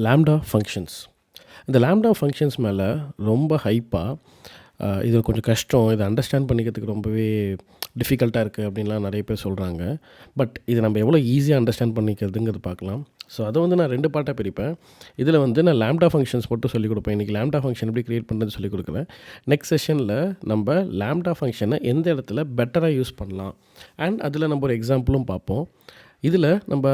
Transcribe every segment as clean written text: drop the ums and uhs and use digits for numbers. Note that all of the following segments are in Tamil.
Lambda functions. இந்த லாம்டா ஃபங்க்ஷன்ஸ் மேலே ரொம்ப ஹைப்பாக இது கொஞ்சம் கஷ்டம், இதை அண்டர்ஸ்டாண்ட் பண்ணிக்கிறதுக்கு ரொம்பவே டிஃபிகல்ட்டாக இருக்குது அப்படின்லாம் நிறைய பேர் சொல்கிறாங்க. பட் இது நம்ம எவ்வளோ ஈஸியாக அண்டர்ஸ்டாண்ட் பண்ணிக்கிறதுங்கிறது பார்க்கலாம். ஸோ அதை வந்து நான் 2 பார்ட்டாக பிரிப்பேன். இதில் வந்து நான் லாம்டா ஃபங்க்ஷன்ஸ் மட்டும் சொல்லிக் கொடுப்பேன். இன்றைக்கி லாம்டா ஃபங்க்ஷன் எப்படி க்ரியேட் பண்ணுறது சொல்லிக் கொடுக்குறேன். நெக்ஸ்ட் செஷனில் நம்ம லாம்டா ஃபங்க்ஷனை எந்த இடத்துல பெட்டராக யூஸ் பண்ணலாம் அண்ட் அதில் நம்ம ஒரு எக்ஸாம்பிளும் பார்ப்போம். இதில் நம்ம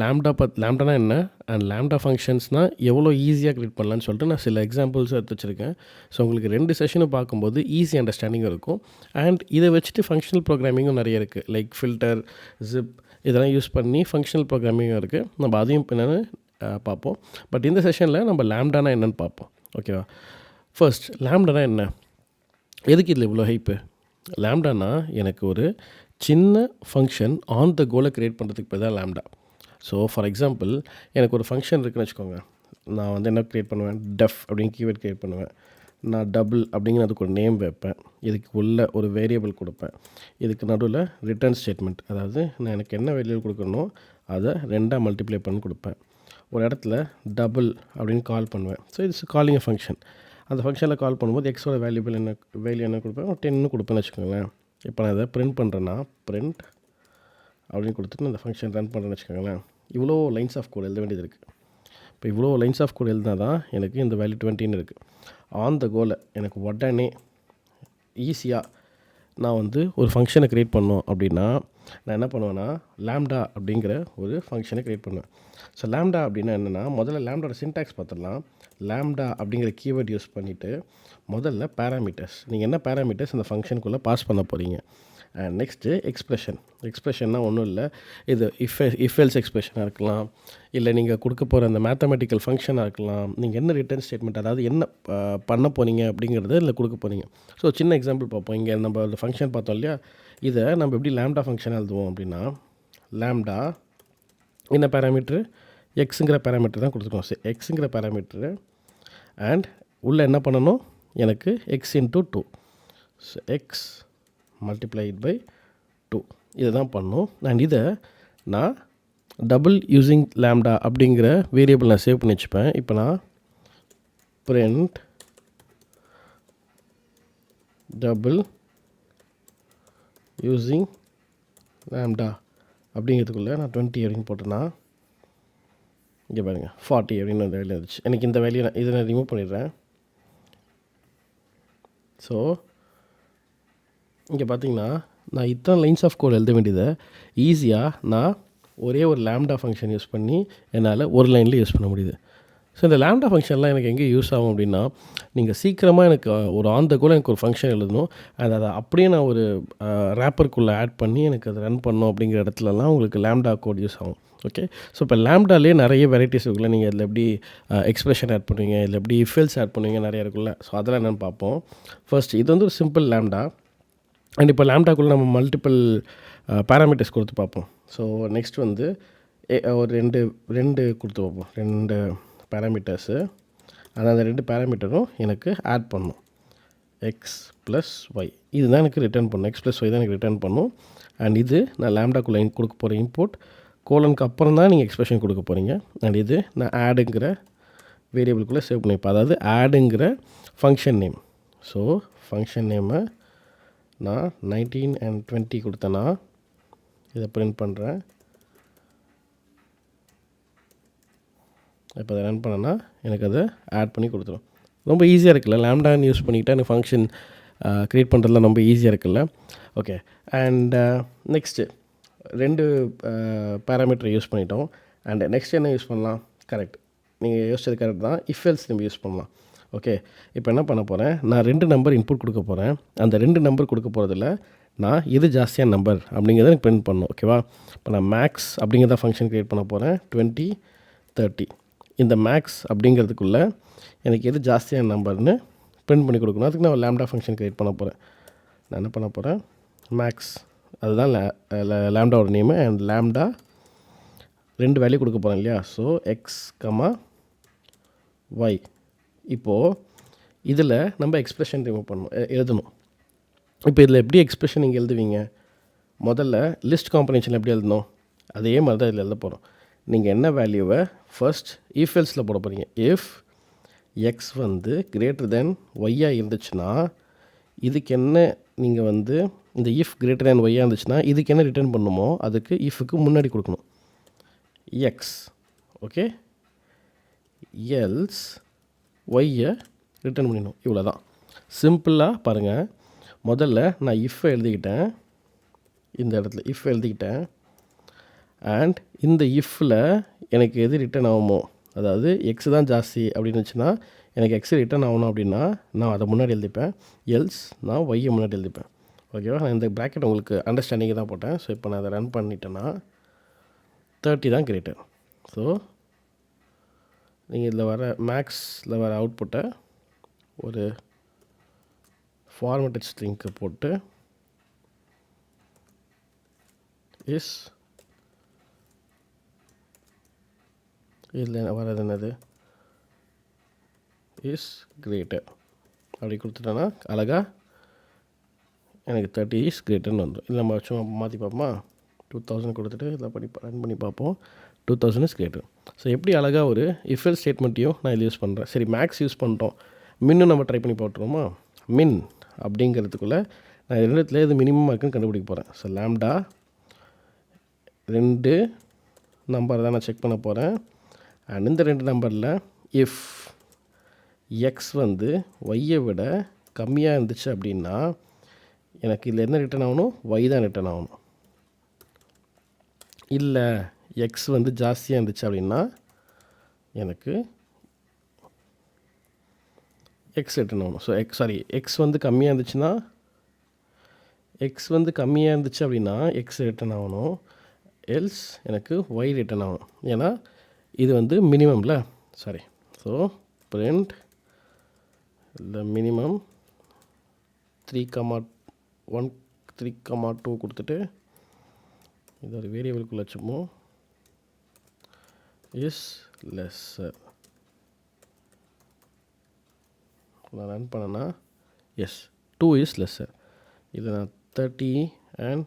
லாம்டானா என்ன அண்ட் லாம்டா ஃபங்க்ஷன்ஸ்னால் எவ்வளோ ஈஸியாக க்ரியேட் பண்ணலான்னு சொல்லிட்டு நான் சில எக்ஸாம்பிள்ஸ் எடுத்து வச்சுருக்கேன். ஸோ உங்களுக்கு 2 செஷனும் பார்க்கும்போது ஈஸி அண்டர்ஸ்டாண்டிங்கும் இருக்கும். அண்ட் இதை வச்சுட்டு ஃபங்க்ஷனல் ப்ரோக்ராமிங்கும் நிறைய இருக்குது. லைக் ஃபில்டர், ஜிப் இதெல்லாம் யூஸ் பண்ணி ஃபங்க்ஷனல் ப்ரோக்ராமிங்கும் இருக்குது. நம்ம அதையும் என்னென்னு பார்ப்போம். பட் இந்த செஷனில் நம்ம லாம்டானா என்னென்னு பார்ப்போம். ஓகேவா? ஃபர்ஸ்ட் லாம்டானா என்ன, எதுக்கு இதில் இவ்வளோ ஹைப்பு? லாம்டானா எனக்கு ஒரு சின்ன ஃபங்க்ஷன் ஆன் த கோலை க்ரியேட் பண்ணுறதுக்கு பேர் தான் லாம்டா. ஸோ ஃபார் எக்ஸாம்பிள் எனக்கு ஒரு ஃபங்க்ஷன் இருக்குதுன்னு வச்சுக்கோங்க. நான் வந்து என்ன க்ரியேட் பண்ணுவேன், டெஃப் அப்படின்னு கீவேர்ட் க்ரியேட் பண்ணுவேன். நான் டபுள் அப்படிங்கிற அதுக்கு ஒரு நேம் வைப்பேன். இதுக்கு உள்ள ஒரு வேரியபிள் கொடுப்பேன். இதுக்கு நடுவில் ரிட்டர்ன் ஸ்டேட்மெண்ட், அதாவது நான் எனக்கு என்ன வேரியபிள் கொடுக்கணும் அதை 2ஆக மல்டிப்ளை பண்ணி கொடுப்பேன். ஒரு இடத்துல டபுள் அப்படின்னு கால் பண்ணுவேன். So it's calling a function. அந்த ஃபங்க்ஷனில் கால் பண்ணும்போது எக்ஸோட வேல்யூ என்ன கொடுப்பேன், 10 கொடுப்பேன்னு வச்சுக்கோங்களேன். இப்போ நான் இதை பிரிண்ட் பண்ணுறேன்னா பிரிண்ட் அப்படின்னு கொடுத்துட்டு நான் இந்த ஃபங்க்ஷன் ரன் பண்ணுறேன்னு வச்சுக்கோங்களேன். இவ்வளோ லைன்ஸ் ஆஃப் கோட் எழுத வேண்டியது இருக்குது. இப்போ இவ்வளோ லைன்ஸ் ஆஃப் கோட் எழுதினா தான் எனக்கு இந்த வேல்யூ 20ன்னு இருக்குது. ஆன் த கோலை எனக்கு உடனே ஈஸியாக நான் வந்து ஒரு ஃபங்க்ஷனை க்ரியேட் பண்ணோம் அப்படின்னா நான் என்ன பண்ணுவேன்னா லாம்டா அப்படிங்கிற ஒரு ஃபங்க்ஷனை க்ரியேட் பண்ணுவேன். ஸோ லாம்டா அப்படின்னா என்னென்னா, முதல்ல லாம்டாவோட சின்டாக்ஸ் பார்த்துடலாம். லாம்டா அப்படிங்கிற கீவேர்ட் யூஸ் பண்ணிவிட்டு முதல்ல பேராமீட்டர்ஸ், நீங்கள் என்ன பேராமீட்டர்ஸ் இந்த ஃபங்க்ஷனுக்குள்ளே பாஸ் பண்ண போகிறீங்க. அண்ட் நெக்ஸ்ட்டு எக்ஸ்ப்ரெஷன்னா ஒன்றும் இல்லை, இது இஃப் எல்ஸ் எக்ஸ்ப்ரெஷனாக இருக்கலாம், இல்லை நீங்கள் கொடுக்க போகிற அந்த மேத்தமெட்டிக்கல் ஃபங்க்ஷனாக இருக்கலாம். நீங்கள் என்ன ரிட்டர்ன் ஸ்டேட்மெண்ட், அதாவது என்ன பண்ண போகிறீங்க அப்படிங்கிறத இதில் கொடுக்க போகிறீங்க. ஸோ சின்ன எக்ஸாம்பிள் பார்ப்போம். இங்கே நம்ம அந்த ஃபங்க்ஷன் பார்த்தோம் இல்லையா, இதை நம்ம எப்படி லாம்டா ஃபங்க்ஷன் எழுதுவோம் அப்படின்னா, லாம்டா என்ன பேராமீட்ரு, எக்ஸுங்கிற பேராமீட்டர் தான் கொடுத்துருக்கோம். சரி, எக்ஸுங்கிற பேராமீட்ரு அண்ட் உள்ளே என்ன பண்ணணும், எனக்கு x into 2, so x multiplied by 2 இதை தான் பண்ணும். அண்ட் இதை நான் டபுள் யூஸிங் லாம்டா அப்படிங்கிற வேரியபிள் நான் சேவ் பண்ணி வச்சுப்பேன். இப்போ நான் பிரிண்ட் டபுள் யூஸிங் லாம்டா அப்படிங்கிறதுக்குள்ளே நான் 20 அப்படின்னு போட்டேன்னா இங்கே பாருங்கள் 40 அப்படின்னு அந்த வேல்யூ இருந்துச்சு. எனக்கு இந்த வேல்யூ இதை நான் ரிமூவ் பண்ணிடுறேன். ஸோ இங்கே பார்த்தீங்கன்னா நான் இத்தனை லைன்ஸ் ஆஃப் கோட் எழுத வேண்டியதை ஈஸியாக நான் ஒரே ஒரு லாம்டா ஃபங்க்ஷன் யூஸ் பண்ணி என்னால் ஒரு லைனில் யூஸ் பண்ண முடியுது. ஸோ இந்த லாம்டா ஃபங்க்ஷன்லாம் எனக்கு எங்கே யூஸ் ஆகும் அப்படின்னா, நீங்கள் சீக்கிரமாக எனக்கு ஒரு ஆன் த கோல் எனக்கு ஒரு ஃபங்க்ஷன் எழுதணும், அதை அப்படியே நான் ஒரு ரேப்பருக்குள்ளே ஆட் பண்ணி எனக்கு அதை ரன் பண்ணணும் அப்படிங்கிற இடத்துலலாம் உங்களுக்கு லாம்டா கோட் யூஸ் ஆகும். ஓகே, ஸோ இப்போ லாம்டாலே நிறைய வெரைட்டிஸ் இருக்குல்ல, நீங்கள் இதில் எப்படி எக்ஸ்பிரஷன் ஆட் பண்ணுவீங்க, இதில் எப்படி இஃபெல்ஸ் ஆட் பண்ணுவீங்க, நிறைய இருக்குல்ல. ஸோ அதெல்லாம் என்னென்னு பார்ப்போம். ஃபர்ஸ்ட் இது வந்து ஒரு சிம்பிள் லாம்டா. அண்ட் இப்போ லாம்டாக்குள்ளே நம்ம மல்டிபிள் பேராமீட்டர்ஸ் கொடுத்து பார்ப்போம். ஸோ நெக்ஸ்ட் வந்து ஒரு ரெண்டு கொடுத்து பார்ப்போம். 2 பேராமீட்டர்ஸு, ஆனால் அந்த 2 பேராமீட்டரும் எனக்கு ஆட் பண்ணும். எக்ஸ் ப்ளஸ் ஒய் இதுதான் எனக்கு ரிட்டர்ன் பண்ணும். எக்ஸ் ப்ளஸ் ஒய் தான் எனக்கு ரிட்டர்ன் பண்ணும். அண்ட் இது நான் லாம்டாக்குள்ளே கொடுக்க போகிற இன்புட், கோலனுக்கு அப்புறம் தான் நீங்கள் எக்ஸ்பிரஷன் கொடுக்க போகிறீங்க. அண்ட் இது நான் ஆடுங்கிற வேரியபிள்குள்ளே சேவ் பண்ணிப்பேன், அதாவது ஆடுங்கிற ஃபங்க்ஷன் நேம். ஸோ ஃபங்க்ஷன் நேமை நான் 19 and 20 கொடுத்தேன்னா இதை பிரிண்ட் பண்ணுறேன். இப்போ அதை ரன் பண்ணேன்னா எனக்கு அதை ஆட் பண்ணி கொடுத்துரும். ரொம்ப ஈஸியாக இருக்குல்ல, லாம்டான்னு யூஸ் பண்ணிக்கிட்டால் எனக்கு ஃபங்க்ஷன் க்ரியேட் பண்ணுறதுலாம் ரொம்ப ஈஸியாக இருக்குல்ல. Okay, and next 2 parameter use பண்ணிட்டோம். அண்ட் நெக்ஸ்ட் என்ன யூஸ் பண்ணலாம், கரெக்ட், நீங்கள் யோசிச்சது கரெக்ட் தான், இஃபெல்ஸ் நம்ம யூஸ் பண்ணலாம். ஓகே, இப்போ என்ன பண்ண போகிறேன், நான் 2 நம்பர் இன்புட் கொடுக்க போகிறேன். அந்த 2 நம்பர் கொடுக்க போகிறதில்ல, நான் எது ஜாஸ்தியான நம்பர் அப்படிங்கிறத எனக்கு பிரிண்ட் பண்ணணும். ஓகேவா, இப்போ நான் மேக்ஸ் அப்படிங்கிறத ஃபங்க்ஷன் க்ரியேட் பண்ண போகிறேன். 20, 30 இந்த மேக்ஸ் அப்படிங்கிறதுக்குள்ளே எனக்கு எது ஜாஸ்தியான நம்பர்னு பிரிண்ட் பண்ணி கொடுக்கணும். அதுக்கு நான் லாம்டா ஃபங்க்ஷன் க்ரியேட் பண்ண போகிறேன். நான் என்ன பண்ண போகிறேன், மேக்ஸ் அதுதான் லாம்டாவோட நேமு. அண்ட் லாம்டா 2 வேல்யூ கொடுக்க போகிறேன் இல்லையா. So x comma y. இப்போது இதில் நம்ம எக்ஸ்ப்ரெஷன் ரிமூவ் பண்ணணும், எழுதணும். இப்போ இதில் எப்படி எக்ஸ்ப்ரெஷன் நீங்கள் எழுதுவீங்க, முதல்ல லிஸ்ட் காம்பினேஷன் எப்படி எழுதணும் அதே மாதிரி தான் இதில் எழுத போகிறோம். நீங்கள் என்ன வேல்யூவை ஃபர்ஸ்ட் இஃப் எல்ஸில் போட போகிறீங்க. இஃப் எக்ஸ் வந்து கிரேட்டர் தென் ஒய்யாக இருந்துச்சுன்னா இதுக்கு என்ன நீங்கள் வந்து இந்த இஃப் கிரேட்டர் தென் ஒய்யாக இருந்துச்சுன்னா இதுக்கு என்ன ரிட்டர்ன் பண்ணுமோ அதுக்கு இஃப்க்கு முன்னாடி கொடுக்கணும் எக்ஸ். ஓகே, எல்ஸ் ஒய்யை ரிட்டர்ன் பண்ணிடணும். இவ்வளோ தான் சிம்பிளாக பாருங்கள். முதல்ல நான் இஃப்பை எழுதிக்கிட்டேன், இந்த இடத்துல இஃப் எழுதிக்கிட்டேன். அண்ட் இந்த இஃப்பில் எனக்கு எது ரிட்டர்ன் ஆகுமோ, அதாவது எக்ஸ் தான் ஜாஸ்தி அப்படின்னு இருந்துச்சுன்னா எனக்கு எக்ஸ் ரிட்டர்ன் ஆகணும் அப்படின்னா நான் அதை முன்னாடி எழுதிப்பேன். எல்ஸ் நான் ஒய்யை முன்னாடி எழுதிப்பேன். ஓகேவா, நான் இந்த ப்ராக்கெட் உங்களுக்கு அண்டர்ஸ்டாண்டிங்கு தான் போட்டேன். ஸோ இப்போ நான் அதை ரன் பண்ணிட்டேன்னா 30 தான் கிரேட்டர். ஸோ நீங்கள் இதில் வர மேக்ஸில் வர அவுட்புட்டை ஒரு ஃபார்மேட்டட் ஸ்ட்ரிங்க்கு போட்டு இஸ் இதில் வர்றது என்னது இஸ் கிரேட்டர் அப்படி கொடுத்துட்டேன்னா அழகாக எனக்கு 30 இஸ் கிரேட்டர்னு வந்துடும். இல்லை நம்ம சும்மா மாற்றி பார்ப்போமா, 2000 கொடுத்துட்டு இதில் ரன் பண்ணி பார்ப்போம். 2000 இஸ் கிரேட்டர். ஸோ எப்படி அழகாக ஒரு இஃபெல் ஸ்டேட்மெண்ட்டையும் நான் இதில் யூஸ் பண்ணுறேன். சரி, மேக்ஸ் யூஸ் பண்ணுறோம், மின்னும் நம்ம ட்ரை பண்ணி போட்டுருவோமா. மின் அப்படிங்கிறதுக்குள்ளே நான் இது ரெண்டுத்துல இது மினிமம் இருக்குன்னு கண்டுபிடிக்க போகிறேன். ஸோ லேம்டா 2 நம்பர் தான் நான் செக் பண்ண போகிறேன். அண்ட் இந்த 2 நம்பரில் இஃப் எக்ஸ் வந்து ஒய்யை விட கம்மியாக இருந்துச்சு அப்படின்னா எனக்கு இதில் என்ன ரிட்டர்ன் ஆகணும், ஒய் தான் ரிட்டர்ன் ஆகணும். இல்லை எக்ஸ் வந்து ஜாஸ்தியாக இருந்துச்சு அப்படின்னா எனக்கு எக்ஸ் ரிட்டர்ன் ஆகணும். ஸோ எக்ஸ் வந்து கம்மியாக இருந்துச்சுன்னா அப்படின்னா எக்ஸ் ரிட்டர்ன் ஆகணும். எல்ஸ் எனக்கு ஒய் ரிட்டர்ன் ஆகணும். ஏன்னா இது வந்து மினிமமில் ஸோ பிரிண்ட் இந்த மினிமம் 3,1 3,2 கொடுத்துட்டு இது ஒரு வேரியபிளுக்குள்ள வச்சுப்போ இஸ் லெஸ்ஸர். நான் ரன் பண்ணேன்னா எஸ் 2 இஸ் லெஸ்ஸர். இதை நான் 30 அண்ட்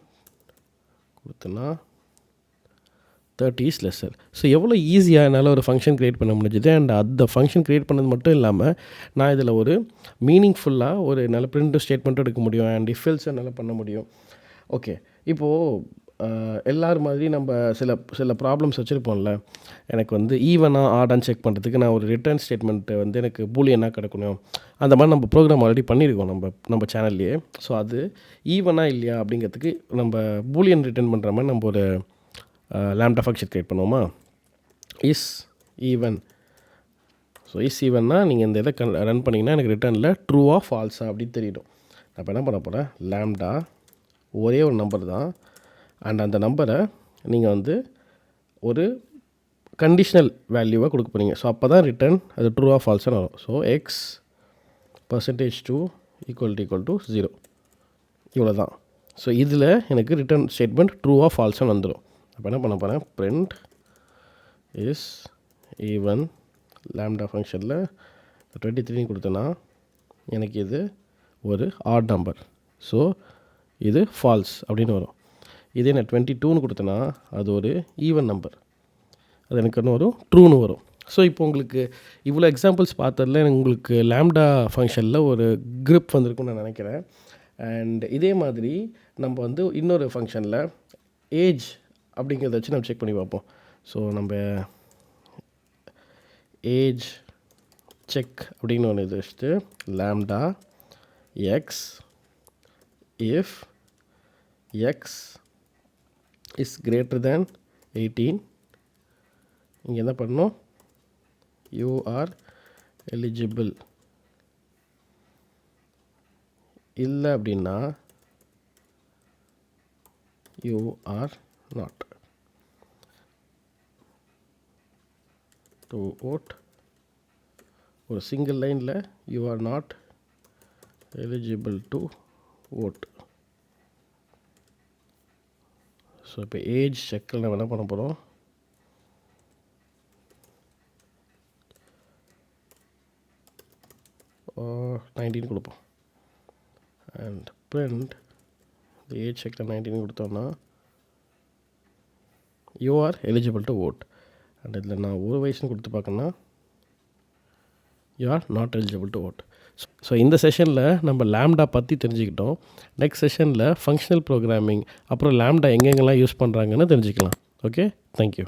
கொடுத்தேன்னா 30 இஸ் லெஸ்ஸர். ஸோ எவ்வளோ ஈஸியாக என்னால் ஒரு ஃபங்க்ஷன் க்ரியேட் பண்ண முடிஞ்சுது. அண்ட் அந்த ஃபங்க்ஷன் க்ரியேட் பண்ணது மட்டும் இல்லாமல் நான் இதில் ஒரு மீனிங்ஃபுல்லாக ஒரு நல்ல பிரிண்ட் ஸ்டேட்மெண்ட்டும் எடுக்க முடியும். அண்ட் இஃபெல்ஸை என்னால் பண்ண முடியும். ஓகே, இப்போது எல்லார் மாதிரி நம்ம சில ப்ராப்ளம்ஸ் வச்சுருப்போம்ல. எனக்கு வந்து ஈவனாக ஆடான்னு செக் பண்ணுறதுக்கு நான் ஒரு ரிட்டர்ன் ஸ்டேட்மெண்ட்டு வந்து எனக்கு பூலியனாக கிடைக்கணும். அந்த மாதிரி நம்ம ப்ரோக்ராம் ஆல்ரெடி பண்ணியிருக்கோம் நம்ம சேனல்லையே. ஸோ அது ஈவனாக இல்லையா அப்படிங்கிறதுக்கு நம்ம பூலியன் ரிட்டர்ன் பண்ணுற மாதிரி நம்ம ஒரு லாம்டா ஃபங்க்ஷன் க்ரியேட் பண்ணுவோமா. Is even. ஸோ இஸ் ஈவன்னா நீங்கள் இந்த இதை ரன் பண்ணிங்கன்னா எனக்கு ரிட்டர்னில் ட்ரூவா ஃபால்ஸா அப்படின்னு தெரியும். நான் இப்போ என்ன பண்ண போகிறேன், லாம்டா ஒரே ஒரு நம்பர் தான். அண்ட் அந்த நம்பரை நீங்கள் வந்து ஒரு கண்டிஷ்னல் வேல்யூவாக கொடுக்க போகிறீங்க. ஸோ அப்போ தான் ரிட்டர்ன் அது ட்ரூவா ஃபால்ஸ்னு வரும். ஸோ எக்ஸ் %2 = 0 இவ்வளோ தான். ஸோ இதில் எனக்கு ரிட்டர்ன் ஸ்டேட்மெண்ட் ட்ரூவா ஃபால்ஸ்னு வந்துடும். அப்போ என்ன பண்ண போகிறேன், பிரிண்ட் இஸ் ஈவன் லாம்டா ஃபங்க்ஷனில் 23 கொடுத்தேன்னா எனக்கு இது ஒரு ஆட் நம்பர். ஸோ இது ஃபால்ஸ் அப்படின்னு வரும். இதே நான் 22ன்னு கொடுத்தேன்னா அது ஒரு ஈவன் நம்பர், அது எனக்கு என்ன வரும், ட்ரூன்னு வரும். ஸோ இப்போ உங்களுக்கு இவ்வளோ எக்ஸாம்பிள்ஸ் பார்த்ததில் உங்களுக்கு லாம்டா ஃபங்க்ஷனில் ஒரு grip வந்திருக்குன்னு நான் நினைக்கிறேன். அண்ட் இதே மாதிரி நம்ம வந்து இன்னொரு ஃபங்க்ஷனில் ஏஜ் அப்படிங்கிறத வச்சு நம்ம செக் பண்ணி பார்ப்போம். ஸோ நம்ம ஏஜ் செக் அப்படின்னு ஒன்று இது வச்சுட்டு lambda X if X is greater than 18 இங்கே என்ன பண்ணணும், யூ ஆர் எலிஜிபிள். இல்லை அப்படின்னா you are not to vote. ஒரு சிங்கிள் லைனில் you are not eligible to vote. So இப்போ ஏஜ் செக்கில் நம்ம என்ன பண்ண போகிறோம், or 19 கொடுப்போம். அண்ட் print the age செக்கில் 19 கொடுத்தோம்னா you are eligible to vote. And இதில் நான் ஒரு வயசுன்னு கொடுத்து பார்க்கணுன்னா you are not eligible to vote. So இந்த செஷனில் நம்ம லேம்டா பற்றி தெரிஞ்சுக்கிட்டோம். நெக்ஸ்ட் செஷனில் ஃபங்க்ஷனல் ப்ரோக்ராமிங் அப்புறம் லேம்டா எங்கெங்கெல்லாம் யூஸ் பண்ணுறாங்கன்னு தெரிஞ்சுக்கலாம். Okay, thank you.